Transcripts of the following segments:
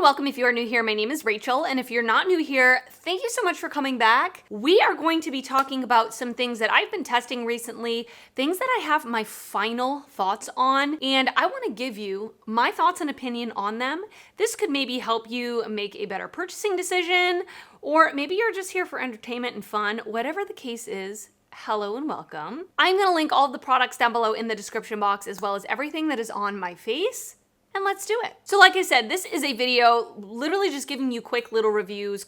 welcome if you are new here. My name is Rachel, and if you're not new here, thank you so much for coming back. We are going to be talking about some things that I've been testing recently, things that I have my final thoughts on, and I want to give you my thoughts and opinion on them. This could maybe help you make a better purchasing decision, or maybe you're just here for entertainment and fun. Whatever the case is, hello and welcome. I'm going to link all of the products down below in the description box, as well as everything that is on my face. And let's do it. So like I said, this is a video literally just giving you quick little reviews.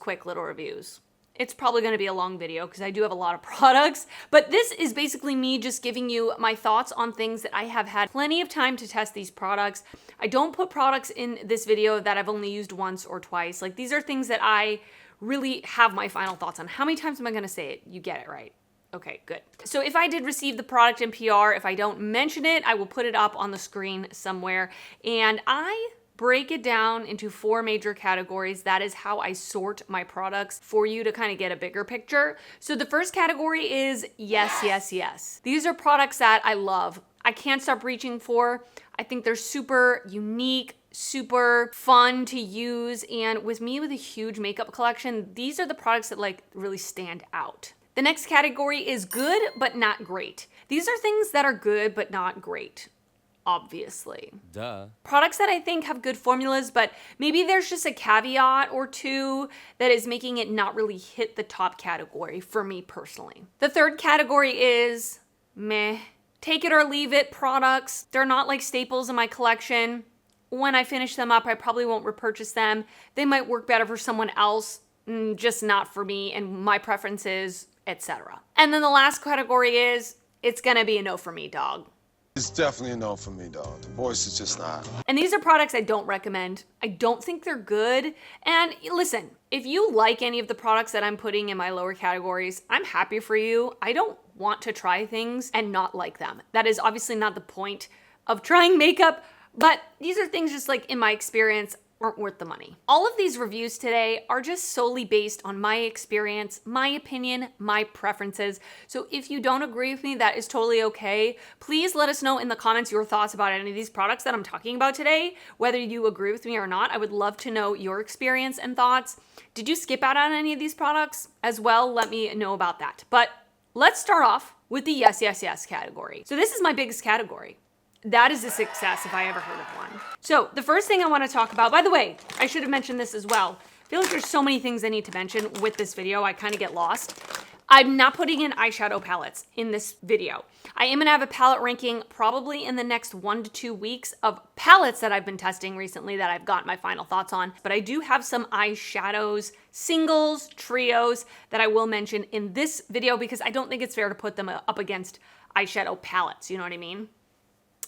It's probably gonna be a long video because I do have a lot of products, but this is basically me just giving you my thoughts on things that I have had plenty of time to test these products. I don't put products in this video that I've only used once or twice. Like, these are things that I really have my final thoughts on. How many times am I gonna say it? You get it, right? Okay, good. So if I did receive the product in PR, if I don't mention it, I will put it up on the screen somewhere. And I break it down into 4 major categories. That is how I sort my products for you to kind of get a bigger picture. So the first category is yes. These are products that I love. I can't stop reaching for. I think they're super unique, super fun to use. And with me with a huge makeup collection, these are the products that like really stand out. The next category is good, but not great. These are things that are good, but not great, obviously. Duh. Products that I think have good formulas, but maybe there's just a caveat or two that is making it not really hit the top category for me personally. The third category is meh. Take it or leave it products. They're not like staples in my collection. When I finish them up, I probably won't repurchase them. They might work better for someone else, just not for me and my preferences, etc. And then the last category is, it's gonna be a no for me, dog. It's definitely a no for me, dog. The voice is just not. And these are products I don't recommend. I don't think they're good. And listen, if you like any of the products that I'm putting in my lower categories, I'm happy for you. I don't want to try things and not like them. That is obviously not the point of trying makeup, but these are things just like in my experience aren't worth the money. All of these reviews today are just solely based on my experience, my opinion, my preferences. So if you don't agree with me, that is totally okay. Please let us know in the comments your thoughts about any of these products that I'm talking about today, whether you agree with me or not. I would love to know your experience and thoughts. Did you skip out on any of these products as well? Let me know about that. But let's start off with the yes category. So this is my biggest category. That is a success if I ever heard of one. So the first thing I want to talk about, by the way, I should have mentioned this as well. I feel like there's so many things I need to mention with this video. I kind of get lost. I'm not putting in eyeshadow palettes in this video. I am going to have a palette ranking probably in the next 1 to 2 weeks of palettes that I've been testing recently that I've got my final thoughts on. But I do have some eyeshadows, singles, trios that I will mention in this video because I don't think it's fair to put them up against eyeshadow palettes. You know what I mean?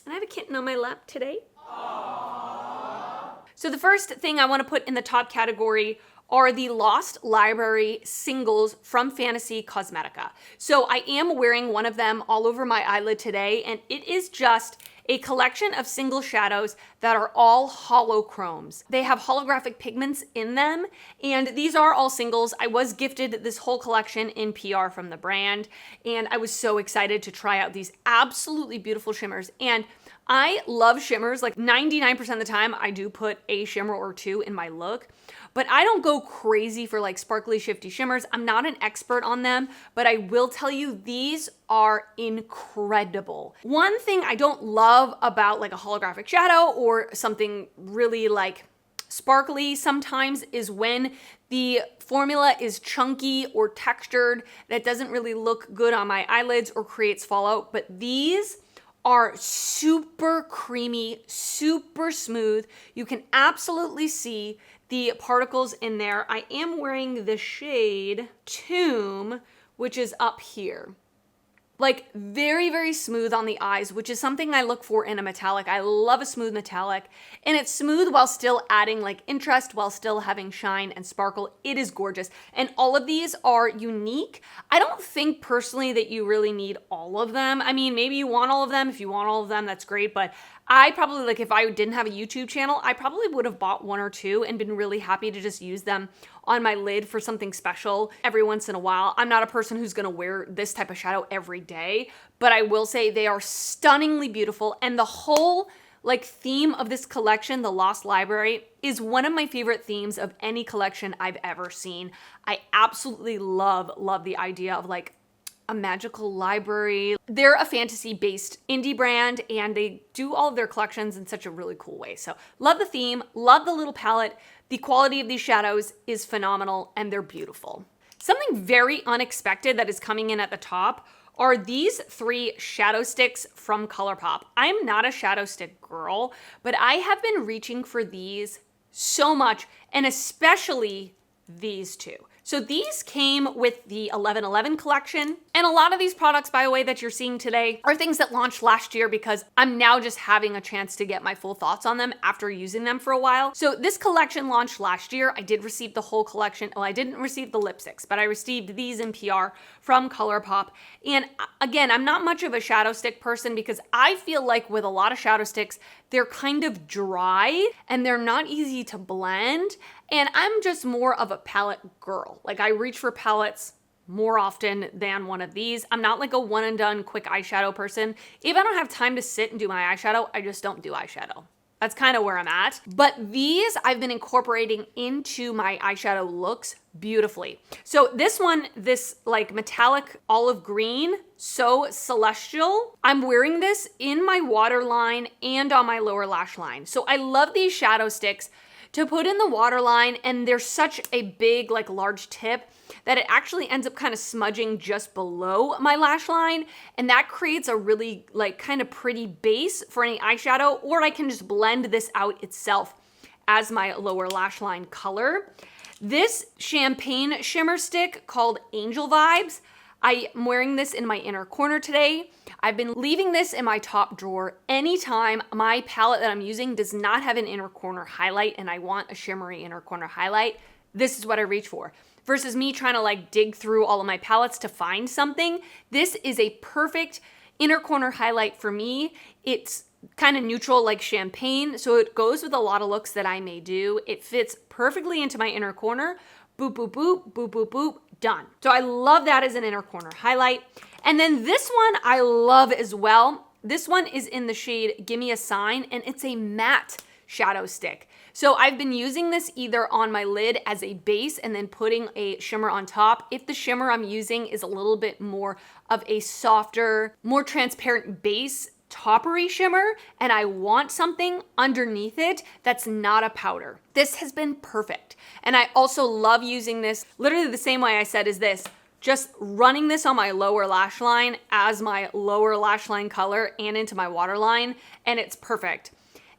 And I have a kitten on my lap today. Aww. So the first thing I want to put in the top category are the Lost Library singles from Fantasy Cosmetica. So I am wearing one of them all over my eyelid today, and it is just a collection of single shadows that are all holochromes. They have holographic pigments in them, and these are all singles. I was gifted this whole collection in PR from the brand, and I was so excited to try out these absolutely beautiful shimmers. And I love shimmers. Like 99% of the time, I do put a shimmer or two in my look, but I don't go crazy for like sparkly, shifty shimmers. I'm not an expert on them, but I will tell you these are incredible. One thing I don't love about like a holographic shadow or something really like sparkly sometimes is when the formula is chunky or textured that doesn't really look good on my eyelids or creates fallout, but these are super creamy, super smooth. You can absolutely see the particles in there. I am wearing the shade Tomb, which is up here. Like very, very smooth on the eyes, which is something I look for in a metallic. I love a smooth metallic, and it's smooth while still adding like interest, while still having shine and sparkle. It is gorgeous. And all of these are unique. I don't think personally that you really need all of them. I mean, maybe you want all of them. If you want all of them, that's great. But I probably, like, if I didn't have a YouTube channel, I probably would have bought 1 or 2 and been really happy to just use them on my lid for something special every once in a while. I'm not a person who's gonna wear this type of shadow every day, but I will say they are stunningly beautiful, and the whole like theme of this collection, The Lost Library, is one of my favorite themes of any collection I've ever seen. I absolutely love the idea of like a magical library. They're a fantasy-based indie brand and they do all of their collections in such a really cool way. So love the theme, love the little palette. The quality of these shadows is phenomenal and they're beautiful. Something very unexpected that is coming in at the top are these 3 shadow sticks from ColourPop. I'm not a shadow stick girl, but I have been reaching for these so much, and especially these 2. So these came with the 1111 collection. And a lot of these products, by the way, that you're seeing today are things that launched last year because I'm now just having a chance to get my full thoughts on them after using them for a while. So this collection launched last year. I did receive the whole collection. Well, I didn't receive the lipsticks, but I received these in PR from ColourPop. And again, I'm not much of a shadow stick person because I feel like with a lot of shadow sticks, they're kind of dry and they're not easy to blend. And I'm just more of a palette girl. Like I reach for palettes more often than one of these. I'm not like a one and done quick eyeshadow person. If I don't have time to sit and do my eyeshadow, I just don't do eyeshadow. That's kind of where I'm at. But these I've been incorporating into my eyeshadow looks beautifully. So this one, this like metallic olive green, so celestial. I'm wearing this in my waterline and on my lower lash line. So I love these shadow sticks to put in the waterline, and they're such a big, like large tip that it actually ends up kind of smudging just below my lash line, and that creates a really like kind of pretty base for any eyeshadow, or I can just blend this out itself as my lower lash line color. This champagne shimmer stick called Angel Vibes, I am wearing this in my inner corner today. I've been leaving this in my top drawer anytime my palette that I'm using does not have an inner corner highlight and I want a shimmery inner corner highlight. This is what I reach for. Versus me trying to like dig through all of my palettes to find something. This is a perfect inner corner highlight for me. It's kind of neutral like champagne, so it goes with a lot of looks that I may do. It fits perfectly into my inner corner. Boop, boop, boop, boop, boop, boop. Done. So I love that as an inner corner highlight. And then this one I love as well. This one is in the shade Gimme a Sign, and it's a matte shadow stick. So I've been using this either on my lid as a base and then putting a shimmer on top. If the shimmer I'm using is a little bit more of a softer, more transparent base, toppery shimmer, and I want something underneath it that's not a powder. This has been perfect. And I also love using this literally the same way I said is this, just running this on my lower lash line as my lower lash line color and into my waterline, and it's perfect.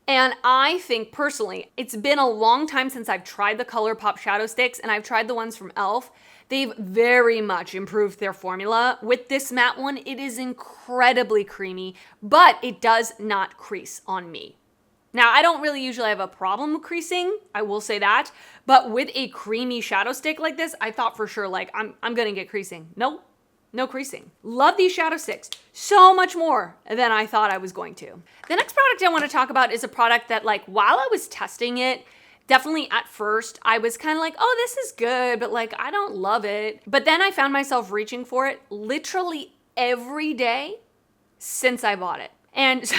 And I think personally, it's been a long time since I've tried the ColourPop shadow sticks, and I've tried the ones from e.l.f. They've very much improved their formula. With this matte one, it is incredibly creamy, but it does not crease on me. Now, I don't really usually have a problem with creasing, I will say that, but with a creamy shadow stick like this, I thought for sure like I'm gonna get creasing. Nope. No creasing. Love these shadow sticks so much more than I thought I was going to. The next product I want to talk about is a product that like while I was testing it, definitely at first I was kind of like, oh, this is good, but like I don't love it. But then I found myself reaching for it literally every day since I bought it. And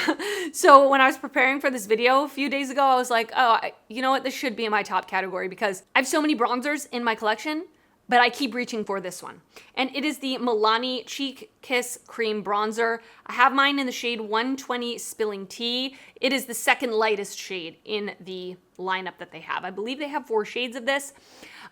so when I was preparing for this video a few days ago, I was like, oh, you know what? This should be in my top category because I have so many bronzers in my collection, but I keep reaching for this one. And it is the Milani Cheek Kiss Cream Bronzer. I have mine in the shade 120 Spilling Tea. It is the second lightest shade in the lineup that they have. I believe they have 4 shades of this.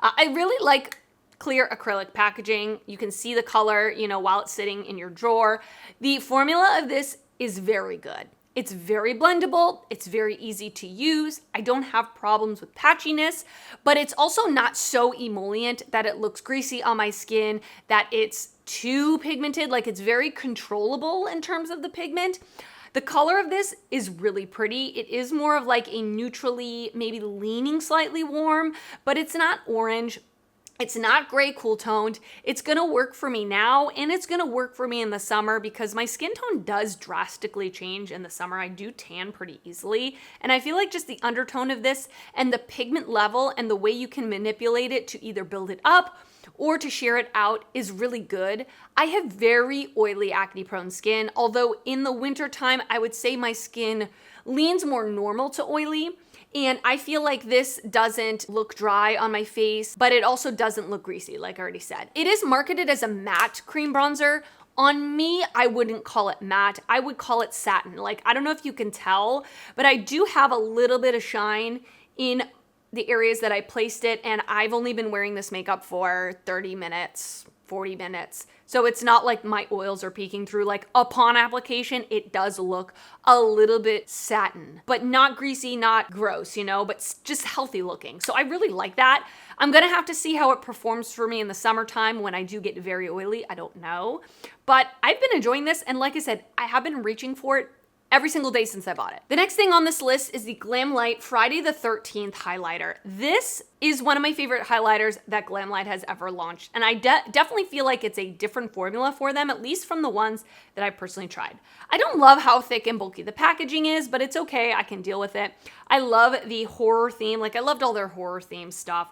I really like clear acrylic packaging. You can see the color, you know, while it's sitting in your drawer. The formula of this is very good. It's very blendable, it's very easy to use. I don't have problems with patchiness, but it's also not so emollient that it looks greasy on my skin, that it's too pigmented, like it's very controllable in terms of the pigment. The color of this is really pretty. It is more of like a neutrally, maybe leaning slightly warm, but it's not orange. It's not gray cool toned. It's gonna work for me now, and it's gonna work for me in the summer because my skin tone does drastically change in the summer. I do tan pretty easily, and I feel like just the undertone of this and the pigment level and the way you can manipulate it to either build it up or to sheer it out is really good. I have very oily acne prone skin, although in the winter time, I would say my skin leans more normal to oily. And I feel like this doesn't look dry on my face, but it also doesn't look greasy, like I already said. It is marketed as a matte cream bronzer. On me, I wouldn't call it matte. I would call it satin. Like, I don't know if you can tell, but I do have a little bit of shine in the areas that I placed it, and I've only been wearing this makeup for 30 minutes, 40 minutes. So it's not like my oils are peeking through. Like, upon application, it does look a little bit satin, but not greasy, not gross, but just healthy looking. So I really like that. I'm gonna have to see how it performs for me in the summertime when I do get very oily. I don't know, but I've been enjoying this. And like I said, I have been reaching for it every single day since I bought it. The next thing on this list is the Glamlight Friday the 13th highlighter. This is one of my favorite highlighters that Glamlight has ever launched. And I definitely feel like it's a different formula for them, at least from the ones that I personally tried. I don't love how thick and bulky the packaging is, but it's okay, I can deal with it. I love the horror theme, like I loved all their horror theme stuff.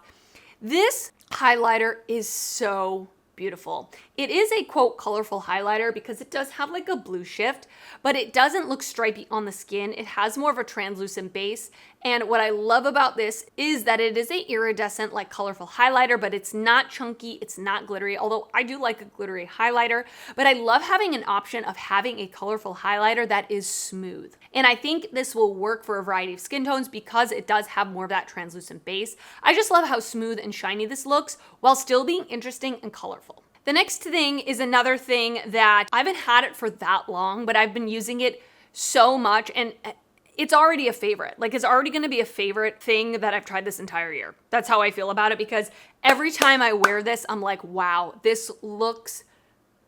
This highlighter is so beautiful. It is a quote colorful highlighter because it does have like a blue shift, but it doesn't look stripy on the skin. It has more of a translucent base. And what I love about this is that it is a iridescent like colorful highlighter, but it's not chunky, it's not glittery, although I do like a glittery highlighter, but I love having an option of having a colorful highlighter that is smooth. And I think this will work for a variety of skin tones because it does have more of that translucent base. I just love how smooth and shiny this looks while still being interesting and colorful. The next thing is another thing that I haven't had it for that long, but I've been using it so much and it's already a favorite. Like, it's already gonna be a favorite thing that I've tried this entire year. That's how I feel about it because every time I wear this, I'm like, wow, this looks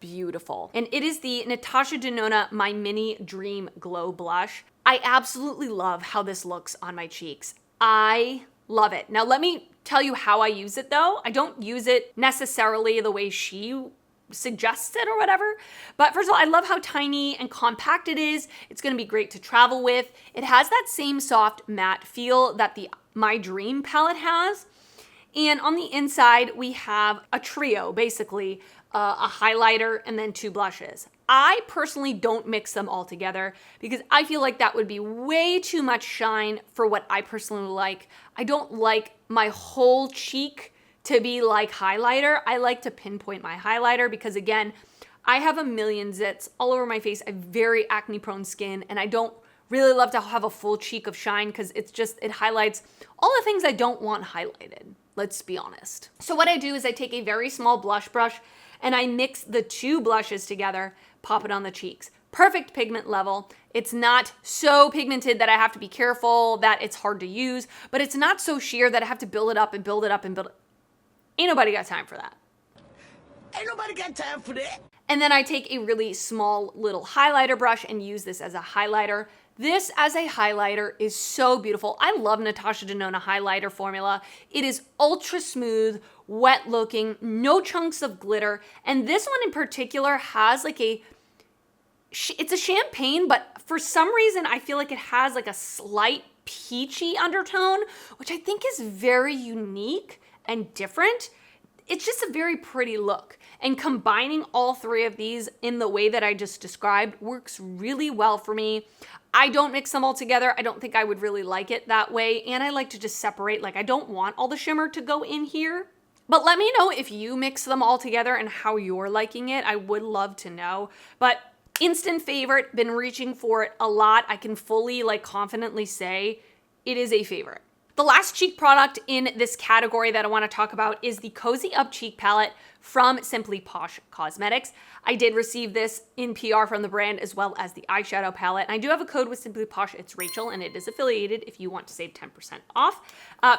beautiful. And it is the Natasha Denona My Mini Dream Glow Blush. I absolutely love how this looks on my cheeks. I love it. Now, let me tell you how I use it though. I don't use it necessarily the way she suggests it or whatever. But first of all, I love how tiny and compact it is. It's gonna be great to travel with. It has that same soft matte feel that the My Dream palette has. And on the inside, we have a trio, basically, a highlighter and then 2 blushes. I personally don't mix them all together because I feel like that would be way too much shine for what I personally like. I don't like my whole cheek to be like highlighter. I like to pinpoint my highlighter because, again, I have a million zits all over my face. I have very acne prone skin and I don't really love to have a full cheek of shine because it highlights all the things I don't want highlighted. Let's be honest. So what I do is I take a very small blush brush and I mix the 2 blushes together, pop it on the cheeks. Perfect pigment level. It's not so pigmented that I have to be careful that it's hard to use, but it's not so sheer that I have to build it up and build it up and build it. Ain't nobody got time for that. Ain't nobody got time for that. And then I take a really small little highlighter brush and use this as a highlighter. This as a highlighter is so beautiful. I love Natasha Denona highlighter formula. It is ultra smooth, wet looking, no chunks of glitter. And this one in particular has like it's a champagne, but for some reason I feel like it has like a slight peachy undertone, which I think is very unique and different. It's just a very pretty look. And combining all 3 of these in the way that I just described works really well for me. I don't mix them all together. I don't think I would really like it that way. And I like to just separate, like I don't want all the shimmer to go in here. But let me know if you mix them all together and how you're liking it. I would love to know. But instant favorite, been reaching for it a lot. I can fully confidently say it is a favorite. The last cheek product in this category that I want to talk about is the Cozy Up Cheek Palette from Simply Posh Cosmetics. I did receive this in PR from the brand as well as the eyeshadow palette. And I do have a code with Simply Posh. It's Rachel and it is affiliated if you want to save 10% off.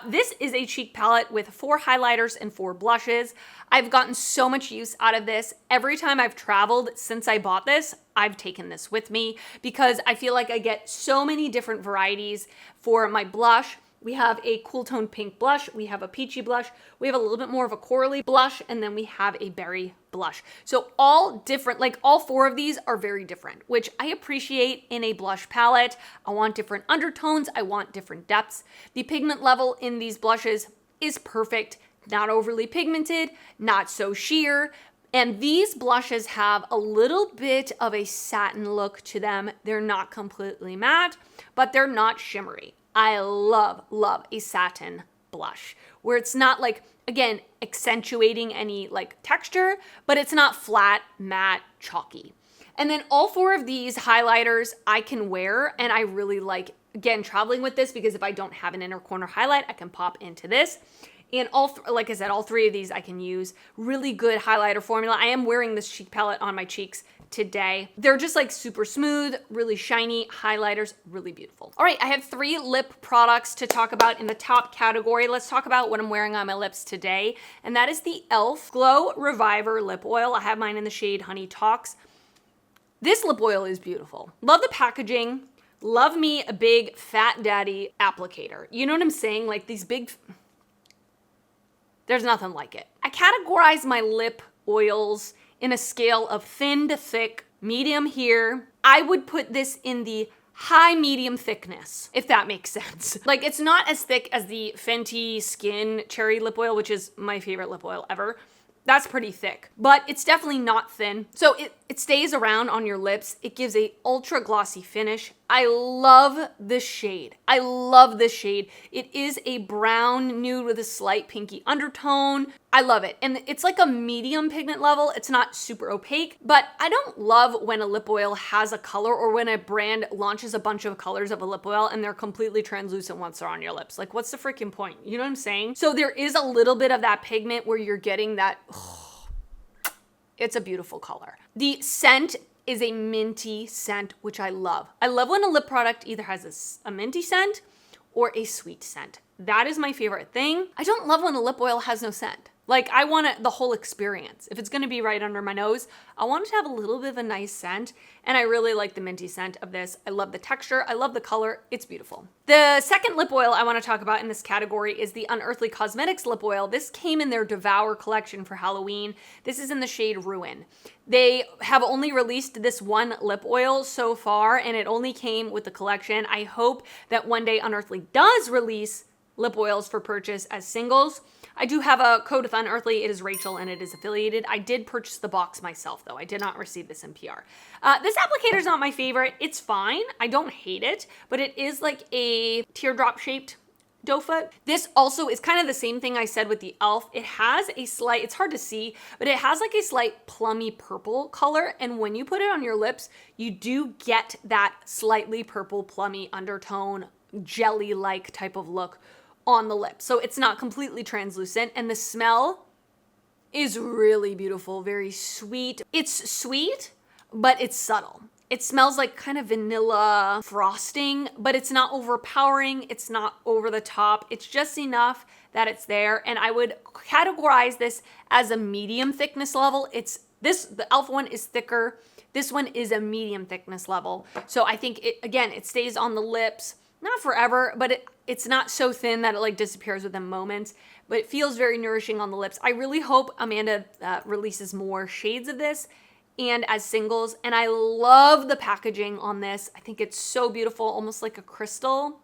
This is a cheek palette with 4 highlighters and 4 blushes. I've gotten so much use out of this. Every time I've traveled since I bought this, I've taken this with me because I feel like I get so many different varieties for my blush. We have a cool tone pink blush, we have a peachy blush, we have a little bit more of a corally blush, and then we have a berry blush. So all different, all 4 of these are very different, which I appreciate in a blush palette. I want different undertones, I want different depths. The pigment level in these blushes is perfect, not overly pigmented, not so sheer. And these blushes have a little bit of a satin look to them. They're not completely matte, but they're not shimmery. I love a satin blush where it's not like, again, accentuating any like texture, but it's not flat, matte, chalky. And then all 4 of these highlighters I can wear, and I really like, again, traveling with this because if I don't have an inner corner highlight, I can pop into this. And like I said, all 3 of these I can use. Really good highlighter formula. I am wearing this cheek palette on my cheeks today. They're just like super smooth, really shiny highlighters, really beautiful. All right, I have 3 lip products to talk about in the top category. Let's talk about what I'm wearing on my lips today. And that is the e.l.f. Glow Reviver Lip Oil. I have mine in the shade Honey Talks. This lip oil is beautiful. Love the packaging. Love me a big fat daddy applicator. You know what I'm saying? Like these big... There's nothing like it. I categorize my lip oils in a scale of thin to thick, medium here. I would put this in the high medium thickness, if that makes sense. Like it's not as thick as the Fenty Skin Cherry Lip Oil, which is my favorite lip oil ever. That's pretty thick, but it's definitely not thin. So it stays around on your lips. It gives a ultra glossy finish. I love this shade. I love this shade. It is a brown nude with a slight pinky undertone. I love it. And it's like a medium pigment level. It's not super opaque, but I don't love when a lip oil has a color or when a brand launches a bunch of colors of a lip oil and they're completely translucent once they're on your lips. Like, what's the freaking point? You know what I'm saying? So there is a little bit of that pigment where you're getting that, it's a beautiful color. The scent is a minty scent, which I love. I love when a lip product either has a minty scent or a sweet scent. That is my favorite thing. I don't love when a lip oil has no scent. Like I want the whole experience. If it's gonna be right under my nose, I want it to have a little bit of a nice scent. And I really like the minty scent of this. I love the texture. I love the color. It's beautiful. The second lip oil I wanna talk about in this category is the Unearthly Cosmetics lip oil. This came in their Devour collection for Halloween. This is in the shade Ruin. They have only released this one lip oil so far, and it only came with the collection. I hope that one day Unearthly does release lip oils for purchase as singles. I do have a code with Unearthly. It is Rachel and it is affiliated. I did purchase the box myself though. I did not receive this in PR. This applicator is not my favorite. It's fine. I don't hate it, but it is like a teardrop shaped doe foot. This also is kind of the same thing I said with the e.l.f. It has a slight, it's hard to see, but it has like a slight plummy purple color. And when you put it on your lips, you do get that slightly purple plummy undertone, jelly-like type of look on the lip. So it's not completely translucent, and the smell is really beautiful, very sweet. It's sweet, but it's subtle. It smells like kind of vanilla frosting, but it's not overpowering. It's not over the top. It's just enough that it's there. And I would categorize this as a medium thickness level. The e.l.f. one is thicker. This one is a medium thickness level. So I think it stays on the lips, not forever, but it's not so thin that it like disappears within moments, but it feels very nourishing on the lips. I really hope Amanda releases more shades of this and as singles. And I love the packaging on this. I think it's so beautiful, almost like a crystal.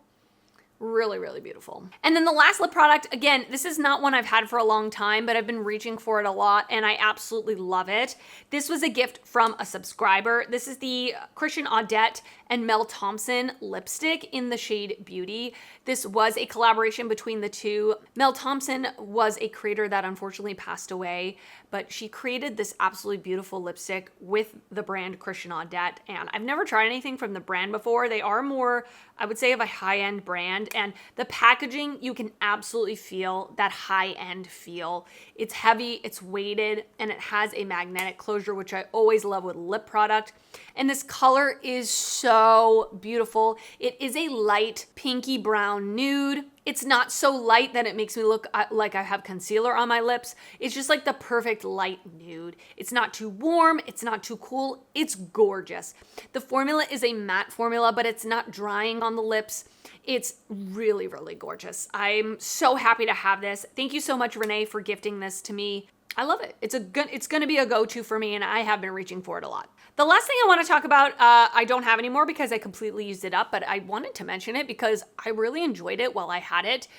Really, really beautiful. And then the last lip product, again, this is not one I've had for a long time, but I've been reaching for it a lot and I absolutely love it. This was a gift from a subscriber. This is the Christian Audette and Mel Thompson lipstick in the shade Beauty. This was a collaboration between the two. Mel Thompson was a creator that unfortunately passed away, but she created this absolutely beautiful lipstick with the brand Christian Audette. And I've never tried anything from the brand before. They are more, I would say, of a high-end brand. And the packaging, you can absolutely feel that high-end feel. It's heavy, it's weighted, and it has a magnetic closure, which I always love with lip product. And this color is so beautiful. It is a light pinky brown nude. It's not so light that it makes me look like I have concealer on my lips. It's just like the perfect light nude. It's not too warm. It's not too cool. It's gorgeous. The formula is a matte formula, but it's not drying on the lips. It's really, really gorgeous. I'm so happy to have this. Thank you so much, Renee, for gifting this to me. I love it. It's going to be a go-to for me, and I have been reaching for it a lot. The last thing I want to talk about, I don't have anymore because I completely used it up, but I wanted to mention it because I really enjoyed it while I had it.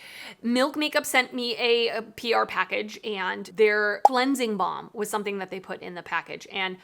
Milk Makeup sent me a PR package, and their cleansing balm was something that they put in the package. And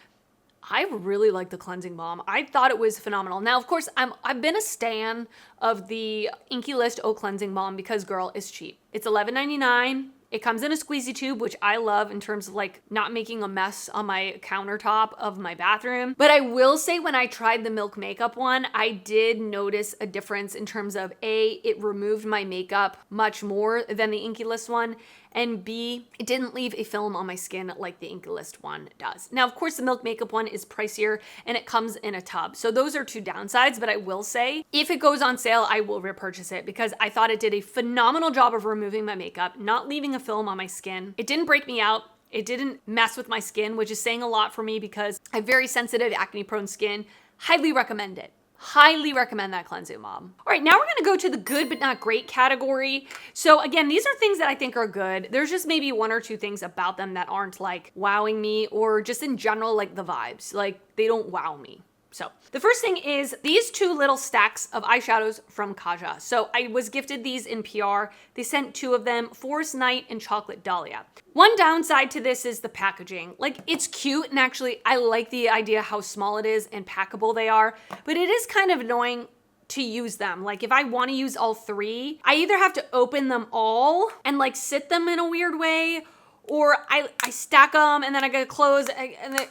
I really like the cleansing balm. I thought it was phenomenal. Now, of course, I've been a stan of the Inky List O Cleansing Balm because, girl, it's cheap. It's $11.99. It comes in a squeezy tube, which I love in terms of like not making a mess on my countertop of my bathroom. But I will say when I tried the Milk Makeup one, I did notice a difference in terms of A, it removed my makeup much more than the Inky List one, and B, it didn't leave a film on my skin like the Inky List one does. Now, of course, the Milk Makeup one is pricier and it comes in a tub. So those are two downsides, but I will say if it goes on sale, I will repurchase it because I thought it did a phenomenal job of removing my makeup, not leaving a film on my skin. It didn't break me out. It didn't mess with my skin, which is saying a lot for me because I have very sensitive, acne-prone skin. Highly recommend it. Highly recommend that cleansing balm. All right, now we're gonna go to the good but not great category. So again, these are things that I think are good. There's just maybe one or two things about them that aren't like wowing me, or just in general, like the vibes. Like they don't wow me. So the first thing is these two little stacks of eyeshadows from Kaja. So I was gifted these in PR. They sent two of them, Forest Night and Chocolate Dahlia. One downside to this is the packaging. Like it's cute, and actually I like the idea how small it is and packable they are, but it is kind of annoying to use them. Like if I want to use all three, I either have to open them all and like sit them in a weird way, or I stack them and then I gotta close, and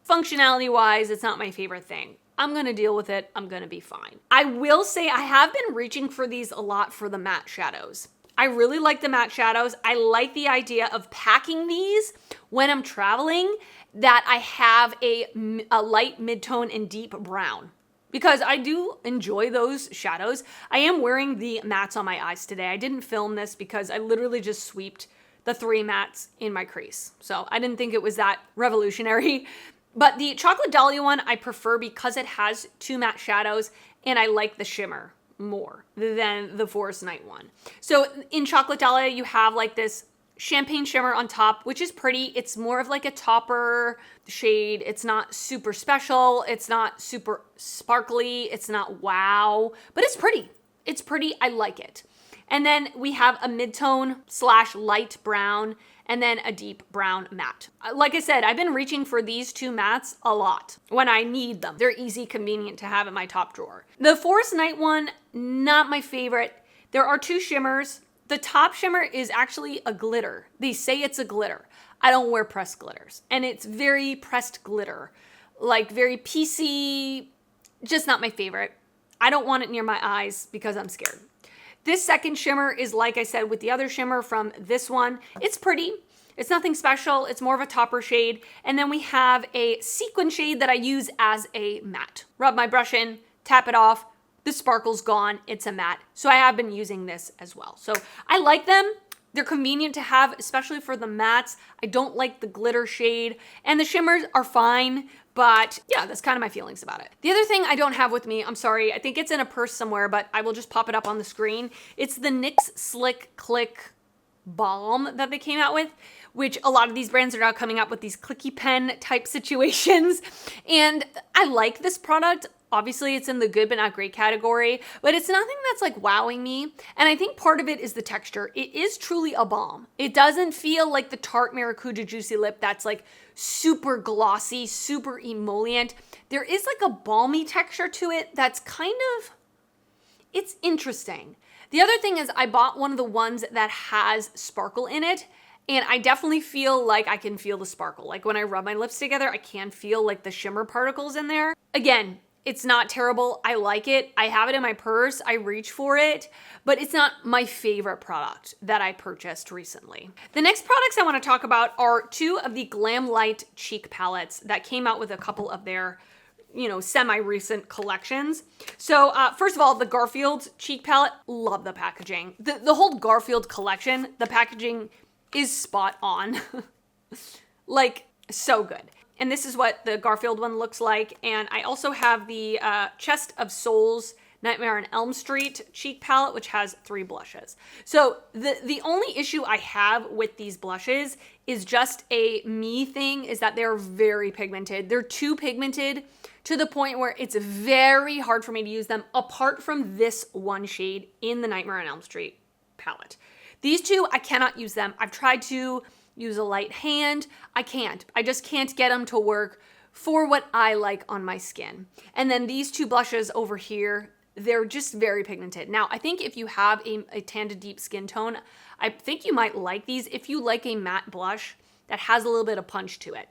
functionality wise, it's not my favorite thing. I'm gonna deal with it. I'm gonna be fine. I will say I have been reaching for these a lot for the matte shadows. I really like the matte shadows. I like the idea of packing these when I'm traveling, that I have a light mid-tone and deep brown, because I do enjoy those shadows. I am wearing the mattes on my eyes today. I didn't film this because I literally just sweeped the 3 mattes in my crease. So I didn't think it was that revolutionary. But the Chocolate Dahlia one I prefer because it has 2 matte shadows and I like the shimmer more than the Forest Night one. So in Chocolate Dahlia, you have like this champagne shimmer on top, which is pretty. It's more of like a topper shade. It's not super special. It's not super sparkly. It's not wow, but it's pretty. It's pretty. I like it. And then we have a mid-tone / light brown, and then a deep brown matte. Like I said, I've been reaching for these 2 mattes a lot when I need them. They're easy, convenient to have in my top drawer. The Forest Night one, not my favorite. There are 2 shimmers. The top shimmer is actually a glitter. They say it's a glitter. I don't wear pressed glitters, and it's very pressed glitter, like very piecey, just not my favorite. I don't want it near my eyes because I'm scared. This second shimmer is, like I said, with the other shimmer from this one. It's pretty. It's nothing special. It's more of a topper shade. And then we have a sequin shade that I use as a matte. Rub my brush in, tap it off. The sparkle's gone. It's a matte. So I have been using this as well. So I like them. They're convenient to have, especially for the mattes. I don't like the glitter shade. And the shimmers are fine. But yeah, that's kind of my feelings about it. The other thing I don't have with me, I'm sorry, I think it's in a purse somewhere, but I will just pop it up on the screen. It's the NYX Slick Click Balm that they came out with, which a lot of these brands are now coming up with these clicky pen type situations. And I like this product. Obviously, it's in the good but not great category, but it's nothing that's like wowing me. And I think part of it is the texture. It is truly a balm. It doesn't feel like the Tarte Maracuja Juicy Lip that's like super glossy, super emollient. There is like a balmy texture to it that's kind of, it's interesting. The other thing is I bought one of the ones that has sparkle in it, and I definitely feel like I can feel the sparkle. Like when I rub my lips together, I can feel like the shimmer particles in there. Again, it's not terrible. I like it. I have it in my purse. I reach for it, but it's not my favorite product that I purchased recently. The next products I want to talk about are 2 of the Glam Light cheek palettes that came out with a couple of their, semi-recent collections. So first of all, the Garfield cheek palette, love the packaging. The whole Garfield collection, the packaging is spot on. Like, so good. And this is what the Garfield one looks like. And I also have the Chest of Souls Nightmare on Elm Street cheek palette, which has 3 blushes. So the only issue I have with these blushes is just a me thing, is that they're very pigmented. They're too pigmented to the point where it's very hard for me to use them apart from this one shade in the Nightmare on Elm Street palette. These two, I cannot use them. I've tried to use a light hand. I can't. I just can't get them to work for what I like on my skin. And then these 2 blushes over here, they're just very pigmented. Now, I think if you have a tan to deep skin tone, I think you might like these. If you like a matte blush that has a little bit of punch to it,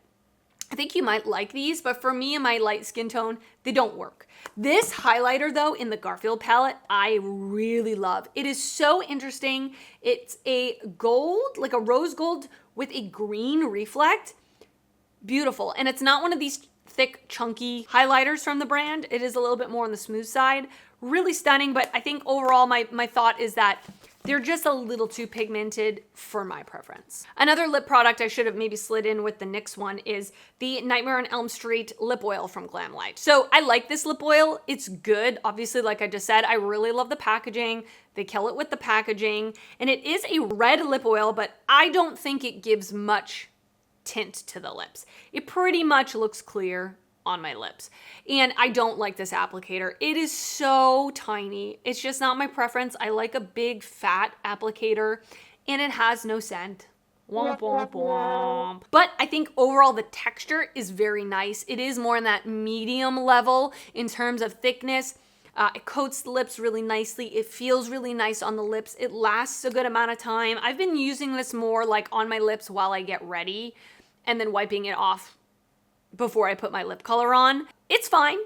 I think you might like these, but for me and my light skin tone, they don't work. This highlighter though, in the Garfield palette, I really love. It is so interesting. It's a gold, like a rose gold with a green reflect. Beautiful. And it's not one of these thick, chunky highlighters from the brand. It is a little bit more on the smooth side. Really stunning, but I think overall my thought is that they're just a little too pigmented for my preference. Another lip product I should have maybe slid in with the NYX one is the Nightmare on Elm Street lip oil from Glamlite. So I like this lip oil. It's good. Obviously, like I just said, I really love the packaging. They kill it with the packaging. And it is a red lip oil, but I don't think it gives much tint to the lips. It pretty much looks clear on my lips. And I don't like this applicator. It is so tiny. It's just not my preference. I like a big fat applicator and it has no scent. Womp, womp, womp. But I think overall the texture is very nice. It is more in that medium level in terms of thickness. It coats the lips really nicely. It feels really nice on the lips. It lasts a good amount of time. I've been using this more like on my lips while I get ready and then wiping it off before I put my lip color on. It's fine.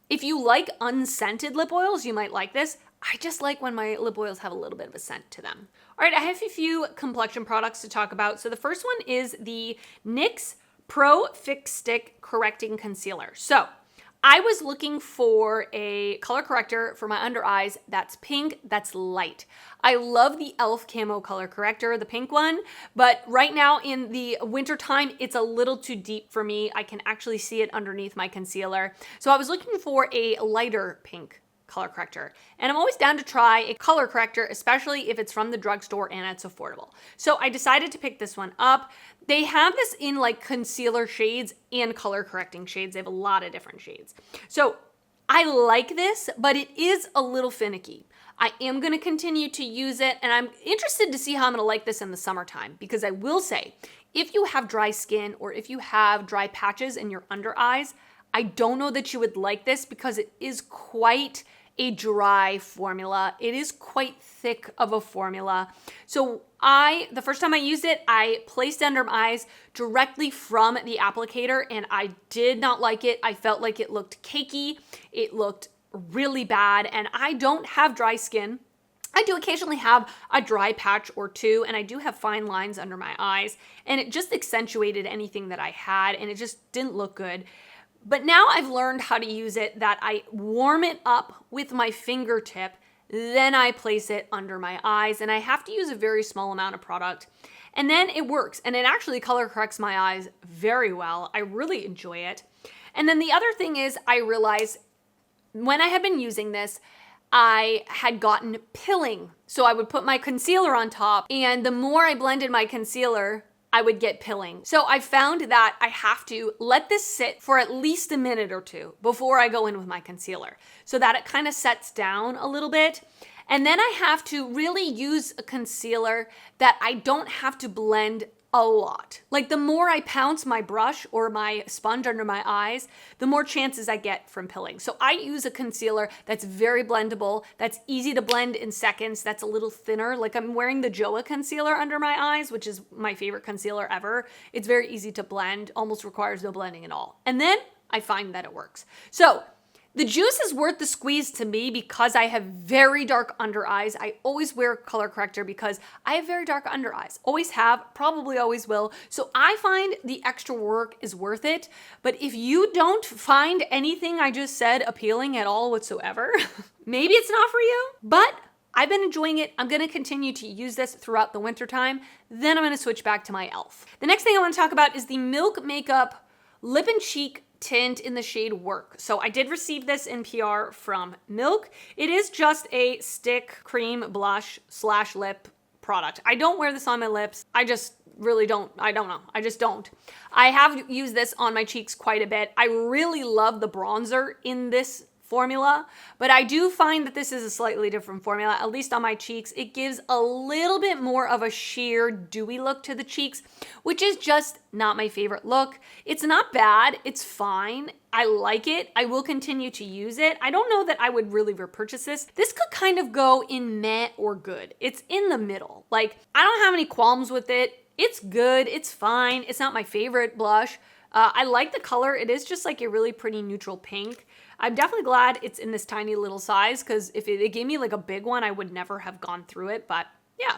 If you like unscented lip oils, you might like this. I just like when my lip oils have a little bit of a scent to them. All right, I have a few complexion products to talk about. So the first one is the NYX Pro Fix Stick Correcting Concealer. So I was looking for a color corrector for my under eyes that's pink, that's light. I love the e.l.f. Camo color corrector, the pink one, but right now in the winter time, it's a little too deep for me. I can actually see it underneath my concealer. So I was looking for a lighter pink color corrector. And I'm always down to try a color corrector, especially if it's from the drugstore and it's affordable. So I decided to pick this one up. They have this in like concealer shades and color correcting shades. They have a lot of different shades. So I like this, but it is a little finicky. I am going to continue to use it, and I'm interested to see how I'm going to like this in the summertime, because I will say, if you have dry skin or if you have dry patches in your under eyes, I don't know that you would like this because it is quite a dry formula. It is quite thick of a formula. So the first time I used it, I placed it under my eyes directly from the applicator and I did not like it. I felt like it looked cakey. It looked really bad, and I don't have dry skin. I do occasionally have a dry patch or two, and I do have fine lines under my eyes, and it just accentuated anything that I had, and it just didn't look good. But now I've learned how to use it, that I warm it up with my fingertip, then I place it under my eyes, and I have to use a very small amount of product, and then it works, and it actually color corrects my eyes very well. I really enjoy it. And then the other thing is, I realized when I had been using this, I had gotten pilling. So I would put my concealer on top, and the more I blended my concealer, I would get pilling. So I found that I have to let this sit for at least a minute or two before I go in with my concealer, so that it kind of sets down a little bit. And then I have to really use a concealer that I don't have to blend a lot. Like the more I pounce my brush or my sponge under my eyes, the more chances I get from pilling. So I use a concealer that's very blendable, that's easy to blend in seconds, that's a little thinner. Like I'm wearing the Joa concealer under my eyes, which is my favorite concealer ever. It's very easy to blend, almost requires no blending at all. And then I find that it works. So the juice is worth the squeeze to me because I have very dark under eyes. I always wear a color corrector because I have very dark under eyes. Always have, probably always will. So I find the extra work is worth it. But if you don't find anything I just said appealing at all whatsoever, maybe it's not for you. But I've been enjoying it. I'm gonna continue to use this throughout the winter time. Then I'm gonna switch back to my e.l.f. The next thing I wanna talk about is the Milk Makeup Lip and Cheek tint in the shade Work. So I did receive this in PR from Milk. It is just a stick cream blush / lip product. I don't wear this on my lips. I just really don't. I don't know. I just don't. I have used this on my cheeks quite a bit. I really love the bronzer in this formula, but I do find that this is a slightly different formula, at least on my cheeks. It gives a little bit more of a sheer dewy look to the cheeks, which is just not my favorite look. It's not bad. It's fine. I like it. I will continue to use it. I don't know that I would really repurchase this. This could kind of go in meh or good. It's in the middle. Like, I don't have any qualms with it. It's good. It's fine. It's not my favorite blush. I like the color. It is just like a really pretty neutral pink. I'm definitely glad it's in this tiny little size, because if it gave me like a big one, I would never have gone through it. But yeah,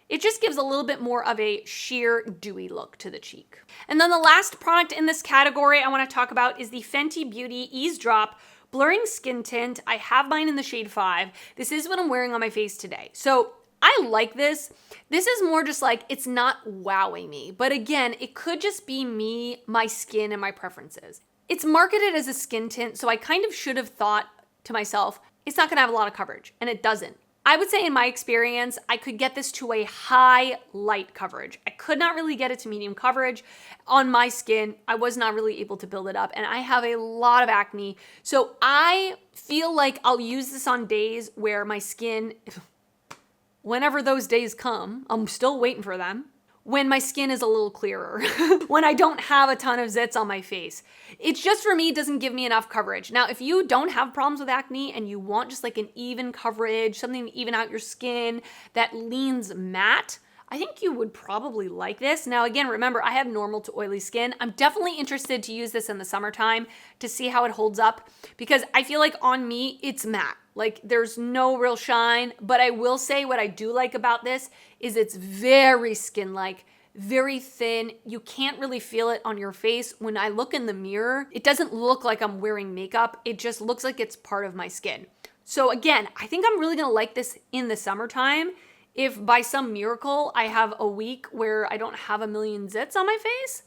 it just gives a little bit more of a sheer dewy look to the cheek. And then the last product in this category I want to talk about is the Fenty Beauty Ease Drop Blurring Skin Tint. I have mine in the shade 5. This is what I'm wearing on my face today. So I like this. This is more just like, it's not wowing me. But again, it could just be me, my skin, and my preferences. It's marketed as a skin tint, so I kind of should have thought to myself, it's not gonna have a lot of coverage, and it doesn't. I would say in my experience, I could get this to a high light coverage. I could not really get it to medium coverage. On my skin, I was not really able to build it up, and I have a lot of acne. So I feel like I'll use this on days where my skin, whenever those days come, I'm still waiting for them, when my skin is a little clearer, when I don't have a ton of zits on my face. It's just, for me, doesn't give me enough coverage. Now, if you don't have problems with acne and you want just like an even coverage, something to even out your skin that leans matte, I think you would probably like this. Now, again, remember, I have normal to oily skin. I'm definitely interested to use this in the summertime to see how it holds up, because I feel like on me, it's matte. Like, there's no real shine, but I will say what I do like about this is it's very skin-like, very thin. You can't really feel it on your face. When I look in the mirror, it doesn't look like I'm wearing makeup. It just looks like it's part of my skin. So again, I think I'm really gonna like this in the summertime. If by some miracle I have a week where I don't have a million zits on my face,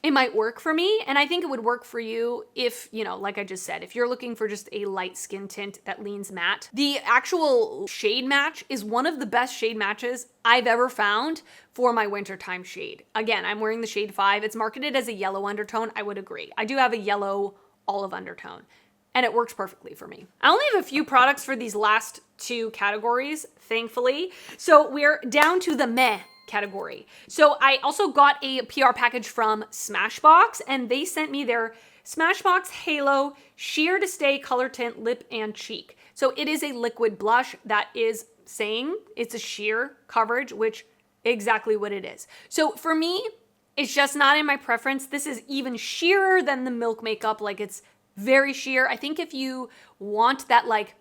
it might work for me. And I think it would work for you if, you know, like I just said, if you're looking for just a light skin tint that leans matte. The actual shade match is one of the best shade matches I've ever found for my wintertime shade. Again, I'm wearing the shade 5. It's marketed as a yellow undertone. I would agree. I do have a yellow olive undertone, and it works perfectly for me. I only have a few products for these last 2 categories, thankfully. So we're down to the meh category. So I also got a PR package from Smashbox, and they sent me their Smashbox Halo Sheer to Stay Color Tint Lip and Cheek. So it is a liquid blush that is saying it's a sheer coverage, which exactly what it is. So for me, it's just not in my preference. This is even sheerer than the Milk makeup. Like, it's very sheer. I think if you want that like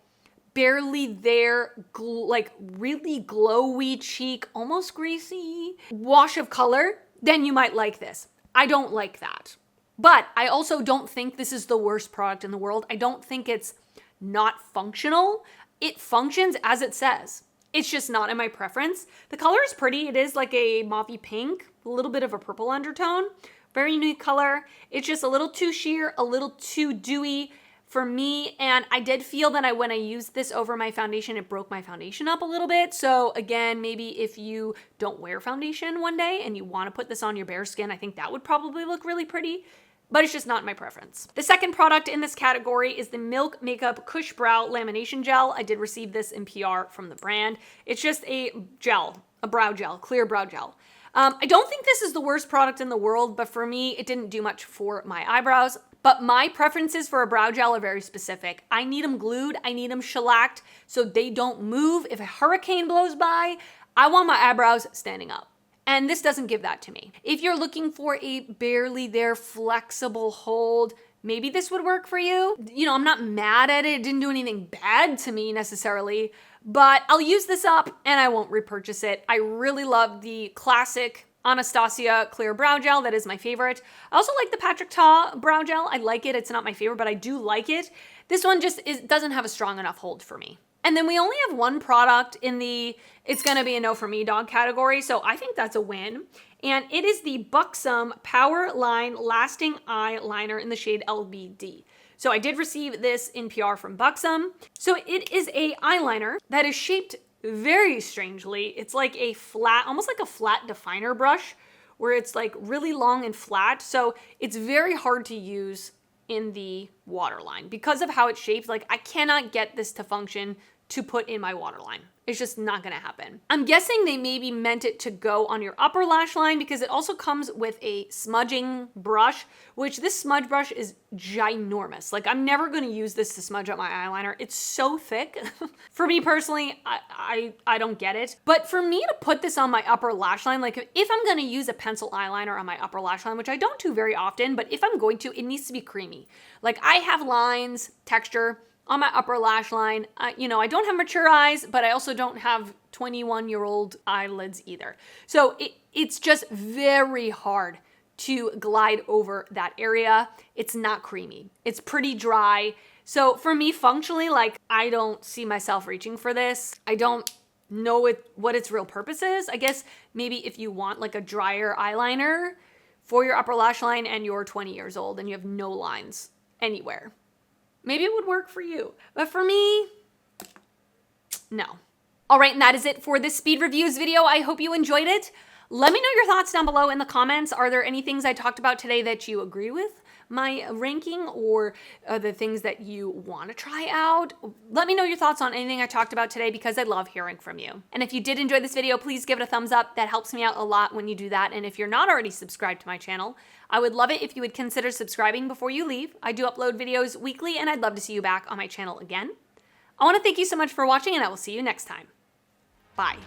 barely there, like really glowy cheek, almost greasy wash of color, then you might like this. I don't like that. But I also don't think this is the worst product in the world. I don't think it's not functional. It functions as it says. It's just not in my preference. The color is pretty. It is like a mauvey pink, a little bit of a purple undertone. Very unique color. It's just a little too sheer, a little too dewy for me. And I did feel that when I used this over my foundation, it broke my foundation up a little bit. So again, maybe if you don't wear foundation one day and you want to put this on your bare skin, I think that would probably look really pretty, but it's just not my preference. The second product in this category is the Milk Makeup Cush Brow Lamination Gel. I did receive this in PR from the brand. It's just a gel, a brow gel, clear brow gel. I don't think this is the worst product in the world, but for me, it didn't do much for my eyebrows. But my preferences for a brow gel are very specific. I need them glued, I need them shellacked so they don't move. If a hurricane blows by, I want my eyebrows standing up. And this doesn't give that to me. If you're looking for a barely there flexible hold, maybe this would work for you. You know, I'm not mad at it. It didn't do anything bad to me necessarily, but I'll use this up and I won't repurchase it. I really love the classic Anastasia clear brow gel. That is my favorite. I also like the Patrick Ta brow gel. I like it. It's not my favorite, but I do like it. This one just doesn't have a strong enough hold for me. And then we only have one product in the it's gonna be a no for me dog category, so I think that's a win. And it is the Buxom Power Line Lasting Eyeliner in the shade LBD. So I did receive this in PR from Buxom. So it is a eyeliner that is shaped very strangely. It's like a flat, almost like a flat definer brush, where it's like really long and flat. So it's very hard to use in the waterline because of how it's shaped. Like I cannot get this to function to put in my waterline. It's just not gonna happen. I'm guessing they maybe meant it to go on your upper lash line because it also comes with a smudging brush, which this smudge brush is ginormous. Like I'm never gonna use this to smudge up my eyeliner. It's so thick. For me personally, I don't get it. But for me to put this on my upper lash line, like if I'm gonna use a pencil eyeliner on my upper lash line, which I don't do very often, but if I'm going to, it needs to be creamy. Like I have lines, texture, on my upper lash line. I don't have mature eyes, but I also don't have 21-year-old eyelids either. So it's just very hard to glide over that area. It's not creamy. It's pretty dry. So for me, functionally, like I don't see myself reaching for this. I don't know what its real purpose is. I guess maybe if you want like a drier eyeliner for your upper lash line and you're 20 years old and you have no lines anywhere, maybe it would work for you. But for me, no. All right, and that is it for this speed reviews video. I hope you enjoyed it. Let me know your thoughts down below in the comments. Are there any things I talked about today that you agree with my ranking, or the things that you want to try out? Let me know your thoughts on anything I talked about today because I love hearing from you. And if you did enjoy this video, please give it a thumbs up. That helps me out a lot when you do that. And if you're not already subscribed to my channel, I would love it if you would consider subscribing before you leave. I do upload videos weekly and I'd love to see you back on my channel again. I want to thank you so much for watching and I will see you next time. Bye.